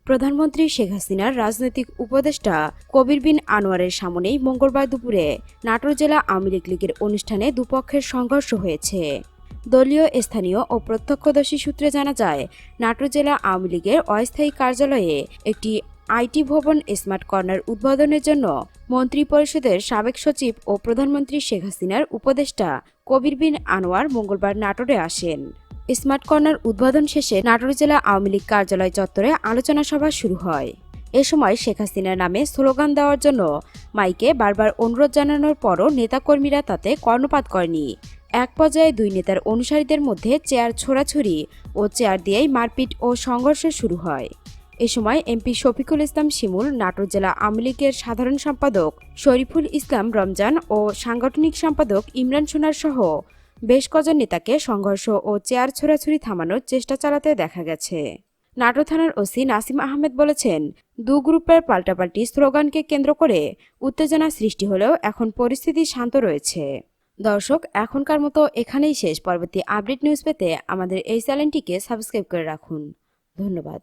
প্রধানমন্ত্রী শেখ হাসিনার রাজনৈতিক উপদেষ্টা কবির বিন আনোয়ারের সামনেই মঙ্গলবার দুপুরে নাটোর জেলা আওয়ামী লীগের অনুষ্ঠানে দুপক্ষের সংঘর্ষ হয়েছে। দলীয় স্থানীয় ও প্রত্যক্ষদর্শী সূত্রে জানা যায়, নাটোর জেলা আওয়ামী লীগের অস্থায়ী কার্যালয়ে একটি আইটি ভবন স্মার্ট কর্নার উদ্বোধনের জন্য মন্ত্রিপরিষদের সাবেক সচিব ও প্রধানমন্ত্রী শেখ হাসিনার উপদেষ্টা কবির বিন আনোয়ার মঙ্গলবার নাটোরে আসেন। স্মার্ট কর্নার উদ্বোধন শেষে নাটোর জেলা আওয়ামী লীগ কার্যালয় চত্বরে আলোচনা সভা শুরু হয়। এ সময় শেখ হাসিনার নামে স্লোগান দেওয়ার জন্য মাইকে বারবার অনুরোধ জানানোর পরও নেতাকর্মীরা তাতে কর্ণপাত করেনি। এক পর্যায়ে দুই নেতার অনুসারীদের মধ্যে চেয়ার ছোড়াছুড়ি ও চেয়ার দিয়েই মারপিট ও সংঘর্ষ শুরু হয়। এ সময় এমপি শফিকুল ইসলাম শিমুল, নাটোর জেলা আওয়ামী লীগের সাধারণ সম্পাদক শরীফুল ইসলাম রমজান ও সাংগঠনিক সম্পাদক ইমরান সোনার সহ বেশ কজন নেতাকে সংঘর্ষ ও চেয়ার ছোড়াছুড়ি থামানোর চেষ্টা চালাতে দেখা গেছে। নাটোর থানার ওসি নাসিম আহমেদ বলেছেন, দু গ্রুপের পাল্টাপাল্টি স্লোগানকে কেন্দ্র করে উত্তেজনা সৃষ্টি হলেও এখন পরিস্থিতি শান্ত রয়েছে। দর্শক, এখনকার মতো এখানেই শেষ। পরবর্তী আপডেট নিউজ পেতে আমাদের এই চ্যানেলটিকে সাবস্ক্রাইব করে রাখুন। ধন্যবাদ।